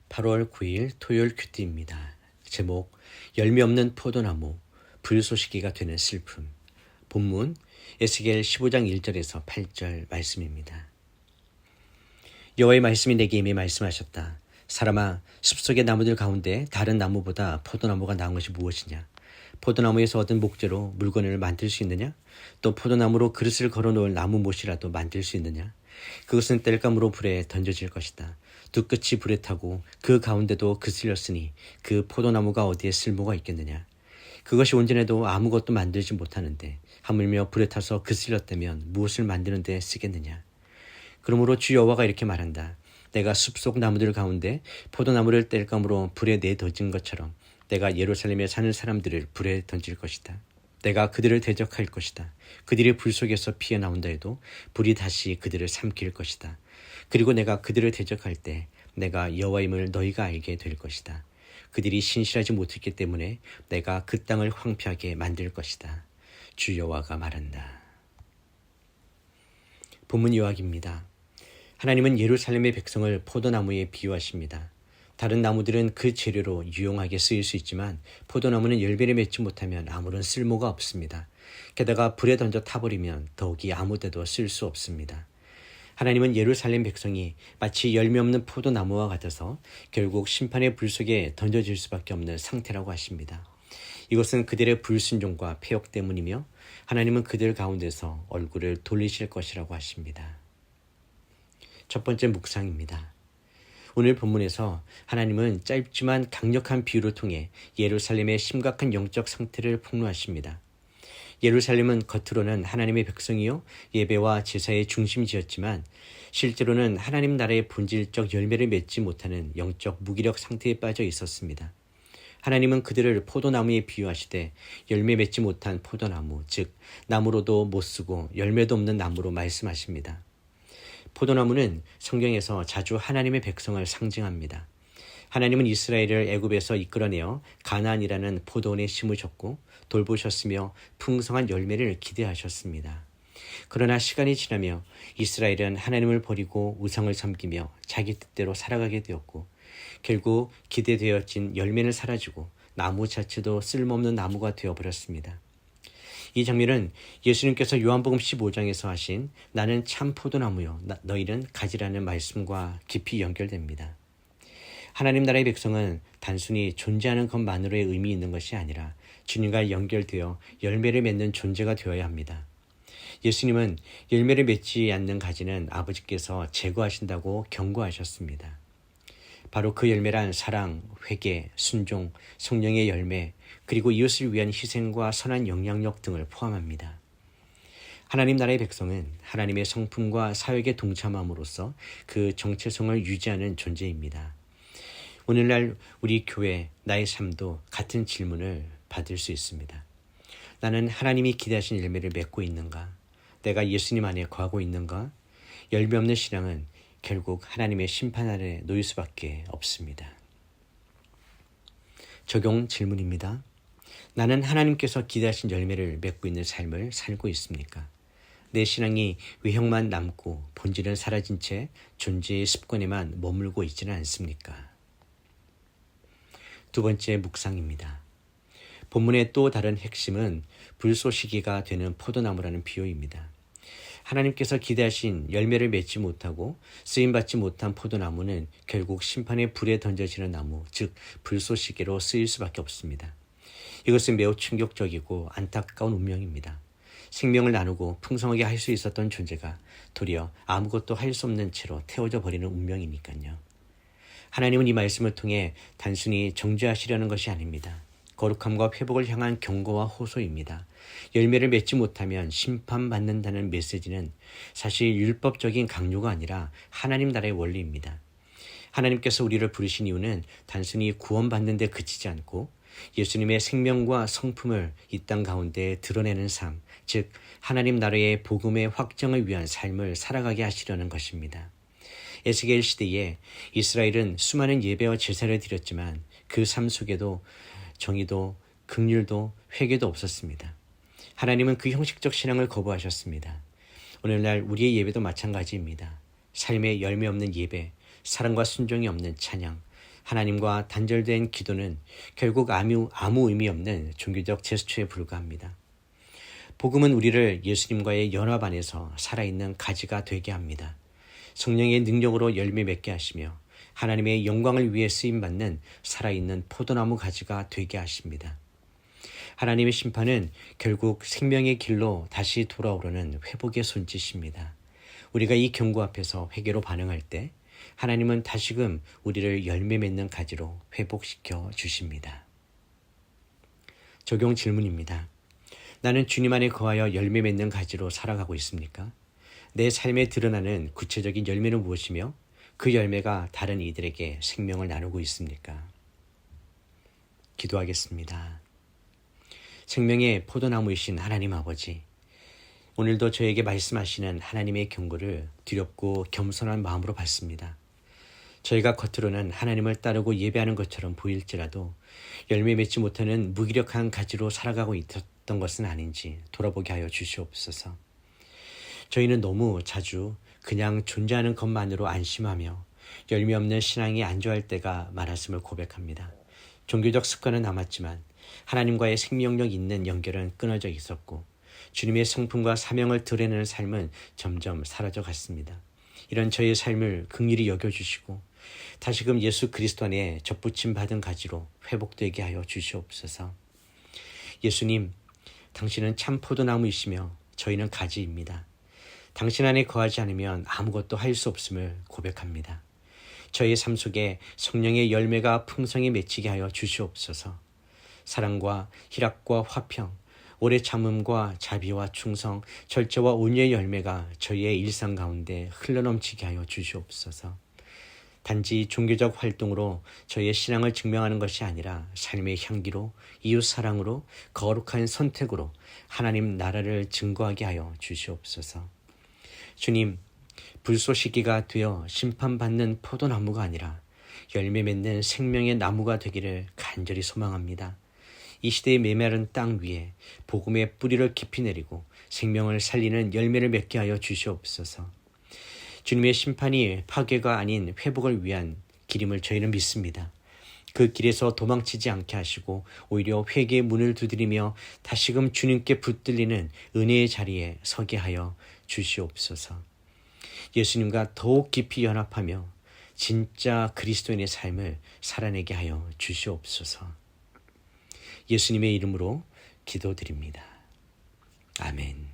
8월 9일 토요일 큐티입니다. 제목 열매 없는 포도나무 불쏘시개가 되는 슬픔. 본문 에스겔 15장 1절에서 8절 말씀입니다. 여호와의 말씀이 내게 이미 말씀하셨다. 사람아, 숲속의 나무들 가운데 다른 나무보다 포도나무가 나은 것이 무엇이냐? 포도나무에서 얻은 목재로 물건을 만들 수 있느냐? 또 포도나무로 그릇을 걸어놓을 나무 못이라도 만들 수 있느냐? 그것은 땔감으로 불에 던져질 것이다. 두 끝이 불에 타고 그 가운데도 그슬렸으니 그 포도나무가 어디에 쓸모가 있겠느냐? 그것이 온전해도 아무것도 만들지 못하는데 하물며 불에 타서 그슬렸다면 무엇을 만드는 데 쓰겠느냐? 그러므로 주 여호와가 이렇게 말한다. 내가 숲속 나무들 가운데 포도나무를 땔감으로 불에 내던진 것처럼 내가 예루살렘에 사는 사람들을 불에 던질 것이다. 내가 그들을 대적할 것이다. 그들이 불 속에서 피해 나온다 해도 불이 다시 그들을 삼킬 것이다. 그리고 내가 그들을 대적할 때 내가 여호와임을 너희가 알게 될 것이다. 그들이 신실하지 못했기 때문에 내가 그 땅을 황폐하게 만들 것이다. 주 여호와가 말한다. 본문 요약입니다. 하나님은 예루살렘의 백성을 포도나무에 비유하십니다. 다른 나무들은 그 재료로 유용하게 쓰일 수 있지만 포도나무는 열매를 맺지 못하면 아무런 쓸모가 없습니다. 게다가 불에 던져 타버리면 더욱이 아무데도 쓸 수 없습니다. 하나님은 예루살렘 백성이 마치 열매 없는 포도나무와 같아서 결국 심판의 불 속에 던져질 수밖에 없는 상태라고 하십니다. 이것은 그들의 불순종과 폐역 때문이며 하나님은 그들 가운데서 얼굴을 돌리실 것이라고 하십니다. 첫 번째 묵상입니다. 오늘 본문에서 하나님은 짧지만 강력한 비유를 통해 예루살렘의 심각한 영적 상태를 폭로하십니다. 예루살렘은 겉으로는 하나님의 백성이요 예배와 제사의 중심지였지만 실제로는 하나님 나라의 본질적 열매를 맺지 못하는 영적 무기력 상태에 빠져 있었습니다. 하나님은 그들을 포도나무에 비유하시되 열매 맺지 못한 포도나무, 즉 나무로도 못쓰고 열매도 없는 나무로 말씀하십니다. 포도나무는 성경에서 자주 하나님의 백성을 상징합니다. 하나님은 이스라엘을 애굽에서 이끌어내어 가나안이라는 포도원에 심으셨고 돌보셨으며 풍성한 열매를 기대하셨습니다. 그러나 시간이 지나며 이스라엘은 하나님을 버리고 우상을 섬기며 자기 뜻대로 살아가게 되었고 결국 기대되어진 열매는 사라지고 나무 자체도 쓸모없는 나무가 되어버렸습니다. 이 장면은 예수님께서 요한복음 15장에서 하신 나는 참 포도나무요 너희는 가지라는 말씀과 깊이 연결됩니다. 하나님 나라의 백성은 단순히 존재하는 것만으로의 의미 있는 것이 아니라 주님과 연결되어 열매를 맺는 존재가 되어야 합니다. 예수님은 열매를 맺지 않는 가지는 아버지께서 제거하신다고 경고하셨습니다. 바로 그 열매란 사랑, 회개, 순종, 성령의 열매, 그리고 이웃을 위한 희생과 선한 영향력 등을 포함합니다. 하나님 나라의 백성은 하나님의 성품과 사역에 동참함으로써 그 정체성을 유지하는 존재입니다. 오늘날 우리 교회, 나의 삶도 같은 질문을 받을 수 있습니다. 나는 하나님이 기대하신 열매를 맺고 있는가? 내가 예수님 안에 거하고 있는가? 열매 없는 신앙은 결국 하나님의 심판 아래 놓일 수밖에 없습니다. 적용 질문입니다. 나는 하나님께서 기대하신 열매를 맺고 있는 삶을 살고 있습니까? 내 신앙이 외형만 남고 본질은 사라진 채 존재의 습관에만 머물고 있지는 않습니까? 두 번째 묵상입니다. 본문의 또 다른 핵심은 불쏘시개가 되는 포도나무라는 비유입니다. 하나님께서 기대하신 열매를 맺지 못하고 쓰임받지 못한 포도나무는 결국 심판의 불에 던져지는 나무, 즉 불쏘시개로 쓰일 수밖에 없습니다. 이것은 매우 충격적이고 안타까운 운명입니다. 생명을 나누고 풍성하게 할 수 있었던 존재가 도리어 아무것도 할 수 없는 채로 태워져 버리는 운명이니까요. 하나님은 이 말씀을 통해 단순히 정죄하시려는 것이 아닙니다. 거룩함과 회복을 향한 경고와 호소입니다. 열매를 맺지 못하면 심판받는다는 메시지는 사실 율법적인 강요가 아니라 하나님 나라의 원리입니다. 하나님께서 우리를 부르신 이유는 단순히 구원받는 데 그치지 않고 예수님의 생명과 성품을 이 땅 가운데 드러내는 삶, 즉 하나님 나라의 복음의 확정을 위한 삶을 살아가게 하시려는 것입니다. 에스겔 시대에 이스라엘은 수많은 예배와 제사를 드렸지만 그 삶 속에도 정의도 긍휼도 회개도 없었습니다. 하나님은 그 형식적 신앙을 거부하셨습니다. 오늘날 우리의 예배도 마찬가지입니다. 삶의 열매 없는 예배, 사랑과 순종이 없는 찬양, 하나님과 단절된 기도는 결국 아무 의미 없는 종교적 제스처에 불과합니다. 복음은 우리를 예수님과의 연합 안에서 살아있는 가지가 되게 합니다. 성령의 능력으로 열매 맺게 하시며 하나님의 영광을 위해 쓰임받는 살아있는 포도나무 가지가 되게 하십니다. 하나님의 심판은 결국 생명의 길로 다시 돌아오려는 회복의 손짓입니다. 우리가 이 경고 앞에서 회개로 반응할 때 하나님은 다시금 우리를 열매 맺는 가지로 회복시켜 주십니다. 적용 질문입니다. 나는 주님 안에 거하여 열매 맺는 가지로 살아가고 있습니까? 내 삶에 드러나는 구체적인 열매는 무엇이며 그 열매가 다른 이들에게 생명을 나누고 있습니까? 기도하겠습니다. 생명의 포도나무이신 하나님 아버지, 오늘도 저에게 말씀하시는 하나님의 경고를 두렵고 겸손한 마음으로 받습니다. 저희가 겉으로는 하나님을 따르고 예배하는 것처럼 보일지라도 열매 맺지 못하는 무기력한 가지로 살아가고 있었던 것은 아닌지 돌아보게 하여 주시옵소서. 저희는 너무 자주 그냥 존재하는 것만으로 안심하며 열매 없는 신앙에 안주할 때가 많았음을 고백합니다. 종교적 습관은 남았지만 하나님과의 생명력 있는 연결은 끊어져 있었고 주님의 성품과 사명을 드러내는 삶은 점점 사라져 갔습니다. 이런 저의 삶을 긍휼히 여겨주시고 다시금 예수 그리스도 안에 접붙임 받은 가지로 회복되게 하여 주시옵소서. 예수님, 당신은 참 포도나무이시며 저희는 가지입니다. 당신 안에 거하지 않으면 아무것도 할 수 없음을 고백합니다. 저의 삶 속에 성령의 열매가 풍성히 맺히게 하여 주시옵소서. 사랑과 희락과 화평, 오래 참음과 자비와 충성, 절제와 온유의 열매가 저희의 일상 가운데 흘러넘치게 하여 주시옵소서. 단지 종교적 활동으로 저희의 신앙을 증명하는 것이 아니라 삶의 향기로, 이웃 사랑으로, 거룩한 선택으로 하나님 나라를 증거하게 하여 주시옵소서. 주님, 불쏘시개가 되어 심판받는 포도나무가 아니라 열매 맺는 생명의 나무가 되기를 간절히 소망합니다. 이 시대의 메마른 땅 위에 복음의 뿌리를 깊이 내리고 생명을 살리는 열매를 맺게 하여 주시옵소서. 주님의 심판이 파괴가 아닌 회복을 위한 길임을 저희는 믿습니다. 그 길에서 도망치지 않게 하시고 오히려 회개의 문을 두드리며 다시금 주님께 붙들리는 은혜의 자리에 서게 하여 주시옵소서. 예수님과 더욱 깊이 연합하며 진짜 그리스도인의 삶을 살아내게 하여 주시옵소서. 예수님의 이름으로 기도드립니다. 아멘.